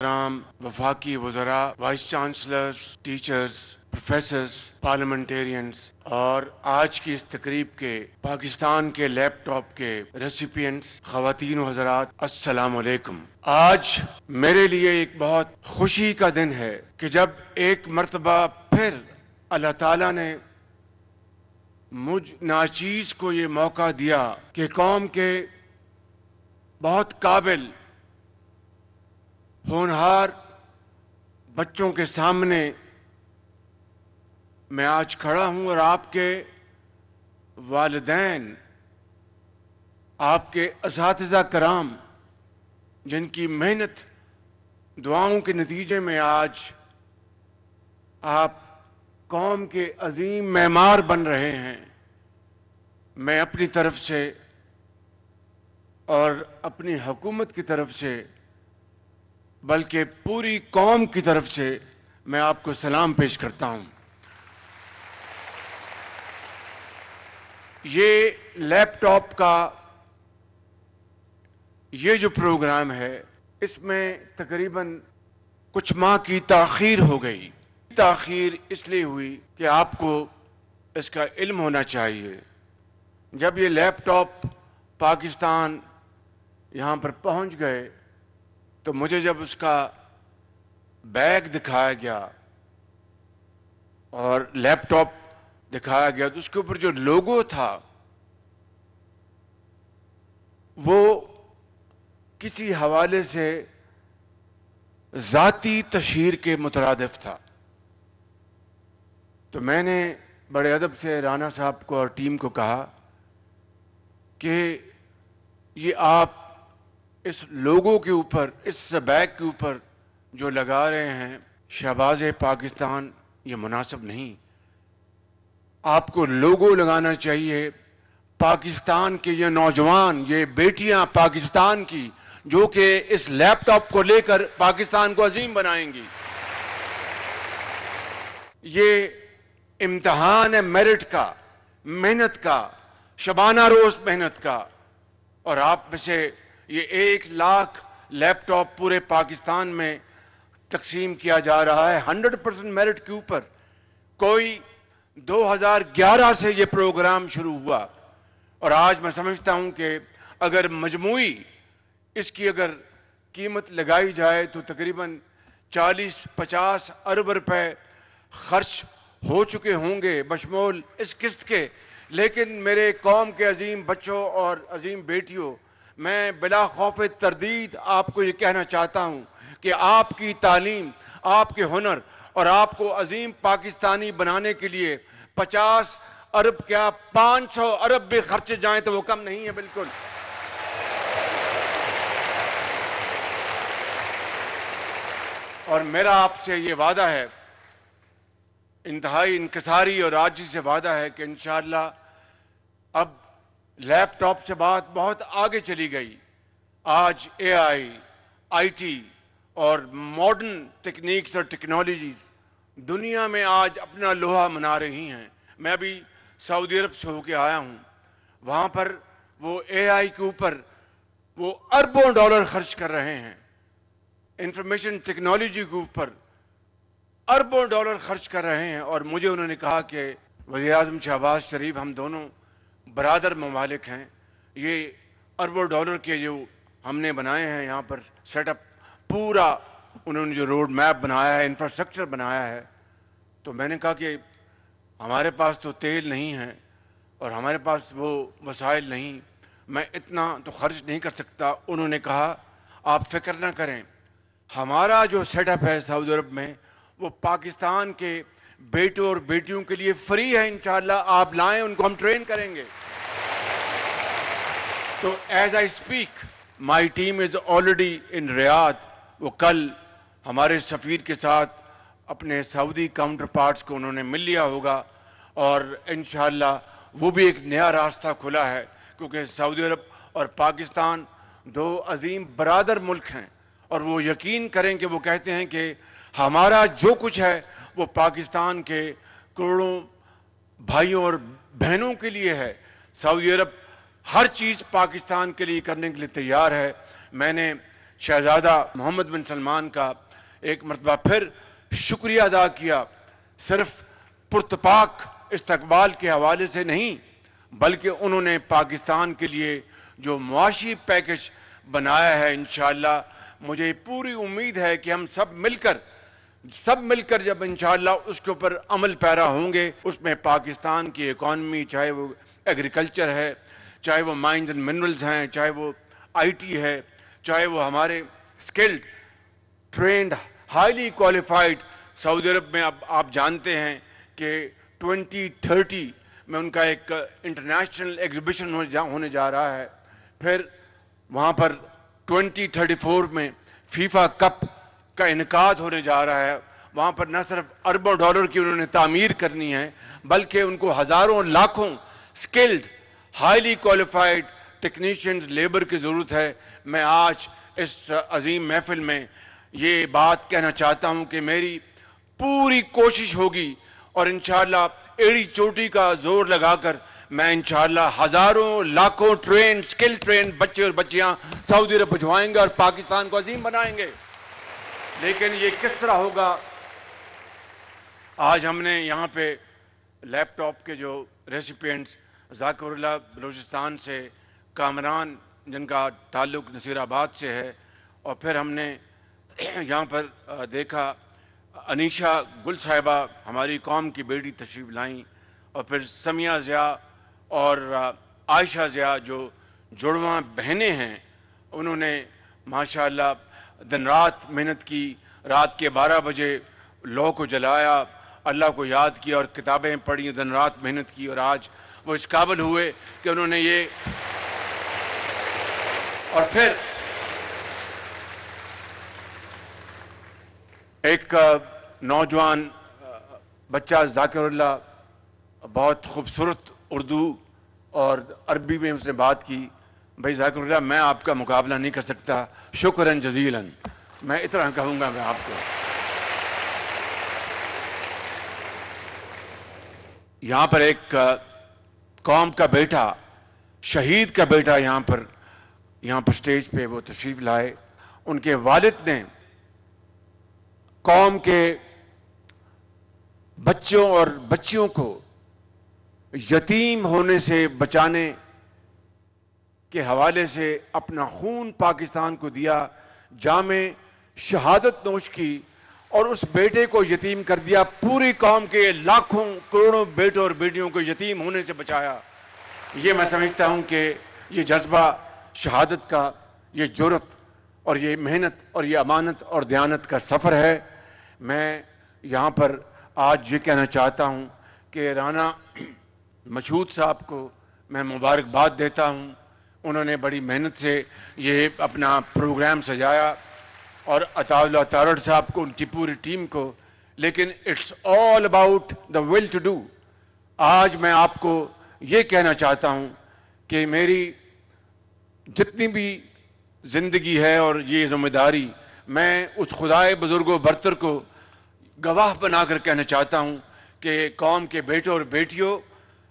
کرام وفاقی وزراء، vice chancellors, teachers, professors, parliamentarians اور آج کی اس تقریب کے پاکستان کے لیپ ٹاپ کے ریسیپینٹس، خواتین و حضرات، السلام علیکم۔ آج میرے لیے ایک بہت خوشی کا دن ہے کہ جب ایک مرتبہ پھر اللہ تعالیٰ نے مجھ ناچیز کو یہ موقع دیا کہ قوم کے بہت قابل ہونہار بچوں کے سامنے میں آج کھڑا ہوں اور آپ کے والدین، آپ کے اساتذہ کرام، جن کی محنت دعاؤں کے نتیجے میں آج آپ قوم کے عظیم معمار بن رہے ہیں، میں اپنی طرف سے اور اپنی حکومت کی طرف سے بلکہ پوری قوم کی طرف سے میں آپ کو سلام پیش کرتا ہوں۔ یہ لیپ ٹاپ کا یہ جو پروگرام ہے، اس میں تقریباً کچھ ماہ کی تاخیر ہو گئی۔ تاخیر اس لیے ہوئی کہ آپ کو اس کا علم ہونا چاہیے۔ جب یہ لیپ ٹاپ پاکستان یہاں پر پہنچ گئے تو مجھے جب اس کا بیگ دکھایا گیا اور لیپ ٹاپ دکھایا گیا تو اس کے اوپر جو لوگو تھا وہ کسی حوالے سے ذاتی تشہیر کے مترادف تھا۔ تو میں نے بڑے ادب سے رانا صاحب کو اور ٹیم کو کہا کہ یہ آپ اس لوگو کے اوپر، اس بیگ کے اوپر جو لگا رہے ہیں شہباز پاکستان، یہ مناسب نہیں۔ آپ کو لوگو لگانا چاہیے پاکستان کے یہ نوجوان، یہ بیٹیاں پاکستان کی، جو کہ اس لیپ ٹاپ کو لے کر پاکستان کو عظیم بنائیں گی۔ یہ امتحان ہے میرٹ کا، محنت کا، شبانہ روز محنت کا، اور آپ میں سے یہ 1,00,000 لیپ ٹاپ پورے پاکستان میں تقسیم کیا جا رہا ہے 100% میرٹ کے اوپر۔ کوئی 2011 سے یہ پروگرام شروع ہوا اور آج میں سمجھتا ہوں کہ اگر مجموعی اس کی اگر قیمت لگائی جائے تو تقریباً 40-50 ارب روپے خرچ ہو چکے ہوں گے بشمول اس قسط کے۔ لیکن میرے قوم کے عظیم بچوں اور عظیم بیٹیوں، میں بلا خوف تردید آپ کو یہ کہنا چاہتا ہوں کہ آپ کی تعلیم، آپ کے ہنر اور آپ کو عظیم پاکستانی بنانے کے لیے 50 ارب کیا 500 ارب بھی خرچے جائیں تو وہ کم نہیں ہے بالکل۔ اور میرا آپ سے یہ وعدہ ہے، انتہائی انکساری اور عاجزی سے وعدہ ہے کہ انشاءاللہ اب لیپ ٹاپ سے بات بہت آگے چلی گئی۔ آج آئی ٹی اور ماڈرن ٹیکنیکس اور ٹیکنالوجیز دنیا میں آج اپنا لوہا منا رہی ہیں۔ میں ابھی سعودی عرب سے ہو کے آیا ہوں، وہاں پر وہ AI کے اوپر وہ اربوں ڈالر خرچ کر رہے ہیں، انفارمیشن ٹیکنالوجی کے اوپر اربوں ڈالر خرچ کر رہے ہیں۔ اور مجھے انہوں نے کہا کہ وزیر اعظم شہباز شریف، ہم دونوں برادر ممالک ہیں، یہ اربوں ڈالر کے جو ہم نے بنائے ہیں یہاں پر سیٹ اپ، پورا انہوں نے جو روڈ میپ بنایا ہے، انفراسٹرکچر بنایا ہے، تو میں نے کہا کہ ہمارے پاس تو تیل نہیں ہے اور ہمارے پاس وہ وسائل نہیں، میں اتنا تو خرچ نہیں کر سکتا۔ انہوں نے کہا آپ فکر نہ کریں، ہمارا جو سیٹ اپ ہے سعودی عرب میں وہ پاکستان کے بیٹوں اور بیٹیوں کے لیے فری ہے، انشاءاللہ آپ لائیں، ان کو ہم ٹرین کریں گے۔ تو as I speak my team is already in Riyadh. وہ کل ہمارے سفیر کے ساتھ اپنے سعودی کاؤنٹر پارٹس کو انہوں نے مل لیا ہوگا، اور انشاءاللہ وہ بھی ایک نیا راستہ کھلا ہے، کیونکہ سعودی عرب اور پاکستان دو عظیم برادر ملک ہیں، اور وہ یقین کریں کہ وہ کہتے ہیں کہ ہمارا جو کچھ ہے وہ پاکستان کے کروڑوں بھائیوں اور بہنوں کے لیے ہے۔ سعودی عرب ہر چیز پاکستان کے لیے کرنے کے لیے تیار ہے۔ میں نے शहजादा मोहम्मद बिन सलमान का एक मरतबा फिर शुक्रिया अदा किया, सिर्फ पुरतपाक इस्तकबाल के हवाले से नहीं, बल्कि उन्होंने पाकिस्तान के लिए जो मुआशी पैकेज बनाया है, इंशाअल्लाह मुझे पूरी उम्मीद है कि हम सब मिलकर जब इंशाअल्लाह उसके ऊपर अमल पैरा होंगे, उसमें पाकिस्तान की इकॉनमी, चाहे वो एग्रीकल्चर है, चाहे वो माइंस एंड मिनरल्स हैं, चाहे वो आईटी है, चाहे वो हमारे skilled, trained, highly qualified, Saudi Arabia में अब आप जानते हैं कि 2030 में उनका एक इंटरनेशनल एग्जीबिशन होने जा रहा है। फिर वहाँ पर 2034 में फीफा कप का इनकाद होने जा रहा है। वहाँ पर न सिर्फ अरबों डॉलर की उन्होंने तामीर करनी है, बल्कि उनको हज़ारों लाखों skilled, highly qualified technicians, labour की ज़रूरत है। मैं आज इस अजीम महफिल में ये बात कहना चाहता हूँ कि मेरी पूरी कोशिश होगी और इंशाअल्लाह एड़ी चोटी का जोर लगाकर मैं इंशाअल्लाह हज़ारों लाखों ट्रेन, स्किल ट्रेन बच्चे और बच्चियाँ सऊदी अरब भिजवाएंगे और पाकिस्तान को अजीम बनाएंगे। लेकिन ये किस तरह होगा? आज हमने यहाँ पे लैपटॉप के जो रेसिपिएंट्स ज़ाकिरुल्लाह बलूचिस्तान से, कामरान जिनका ताल्लुक़ नसीराबाद से है, और फिर हमने यहाँ पर देखा अनीशा गुल साहिबा हमारी कौम की बेटी तशरीफ़ लाईं, और फिर समिया ज़िया और आयशा ज़िया जो जुड़वां बहनें हैं, उन्होंने माशाअल्लाह दिन रात मेहनत की, रात के 12 बजे लौ को जलाया, अल्लाह को याद किया और किताबें पढ़ी, दिन रात मेहनत की, और आज वो इस काबिल हुए कि उन्होंने ये। और फिर एक नौजवान बच्चा ज़ाकिरुल्लाह, बहुत खूबसूरत उर्दू और अरबी में उसने बात की। भाई ज़ाकिरुल्लाह, मैं आपका मुकाबला नहीं कर सकता, शुक्रन जज़ीलन, मैं इतना कहूँगा मैं आपको। यहाँ पर एक कौम का बेटा, शहीद का बेटा यहाँ पर स्टेज पे वो तशरीफ़ लाए। उनके वालिद ने कौम के बच्चों और बच्चियों को यतीम होने से बचाने के हवाले से अपना खून पाकिस्तान को दिया, जामे शहादत नोश की और उस बेटे को यतीम कर दिया। पूरी कौम के लाखों करोड़ों बेटों और बेटियों को यतीम होने से बचाया। ये मैं समझता हूँ कि ये जज्बा शहादत का, ये जुर्रत और ये मेहनत और ये अमानत और दयानत का सफ़र है। मैं यहाँ पर आज ये कहना चाहता हूँ कि राना मशहूद साहब को मैं मुबारकबाद देता हूँ। उन्होंने बड़ी मेहनत से ये अपना प्रोग्राम सजाया, और अताउल्लाह तारड़ साहब को, उनकी पूरी टीम को। लेकिन it's all about the will to do. आज मैं आपको ये कहना चाहता हूँ कि मेरी जितनी भी ज़िंदगी है और ये ज़िम्मेदारी, मैं उस खुदाए बुज़ुर्गो बरतर को गवाह बनाकर कहना चाहता हूँ कि कौम के बेटों और बेटियों,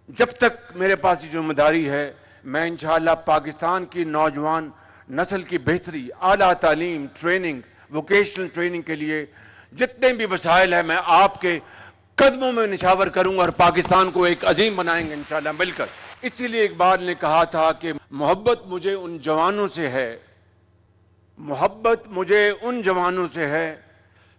जब तक मेरे पास ये ज़िम्मेदारी है, मैं इंशाअल्लाह पाकिस्तान की नौजवान नस्ल की बेहतरी, आला तालीम, ट्रेनिंग, वोकेशनल ट्रेनिंग के लिए जितने भी वसाइल हैं, मैं आपके कदमों में निछावर करूँगा और पाकिस्तान को एक अजीम बनाएंगे इंशाअल्लाह मिलकर। इसीलिए इकबाल ने कहा था कि मोहब्बत मुझे उन जवानों से है, मोहब्बत मुझे उन जवानों से है,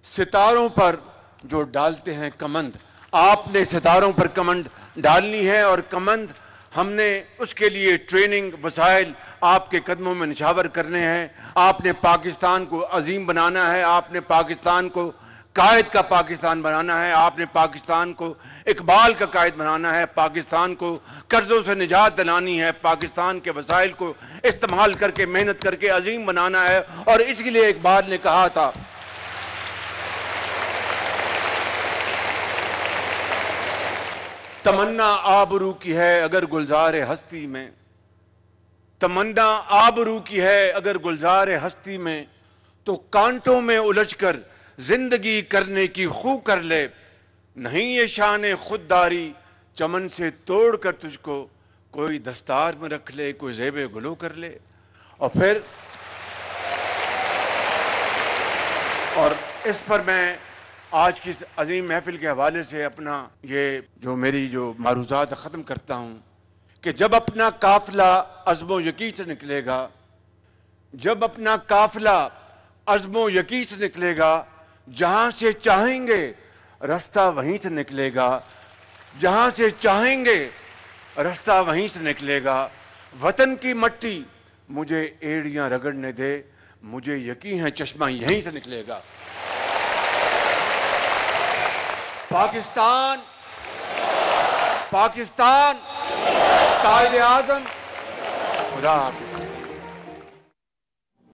सितारों पर जो डालते हैं कमंद। आपने सितारों पर कमंद डालनी है, और कमंद हमने उसके लिए ट्रेनिंग, वसाइल आपके कदमों में निछावर करने हैं। आपने पाकिस्तान को अजीम बनाना है, आपने पाकिस्तान को कायद का पाकिस्तान बनाना है, आपने पाकिस्तान को इकबाल का कायद बनाना है, पाकिस्तान को कर्ज़ों से निजात दिलानी है, पाकिस्तान के वसाइल को इस्तेमाल करके मेहनत करके अजीम बनाना है। और इसलिए इकबाल ने कहा था, तमन्ना आबरू की है अगर गुलजार हस्ती में, तमन्ना आबरू की है अगर गुलजार हस्ती में, तो कांटों में उलझकर जिंदगी करने की खू कर ले। नहीं ये शान खुददारी चमन से तोड़ कर तुझको कोई दस्तार में रख ले, कोई ज़ेबे गुलो कर ले। और फिर اور اس پر میں آج کی اس عظیم محفل کے حوالے سے اپنا یہ میری معروضات ختم کرتا ہوں کہ جب اپنا قافلہ عزم و یقین سے نکلے گا، جب اپنا قافلہ عزم و یقین سے نکلے گا، جہاں سے چاہیں گے رستہ وہیں سے نکلے گا، جہاں سے چاہیں گے رستہ وہیں سے نکلے گا۔ وطن کی مٹی مجھے ایڑیاں رگڑنے دے، مجھے یقین ہے چشمہ یہیں سے نکلے گا۔ پاکستان، پاکستان، قائد اعظم، خدا حافظ۔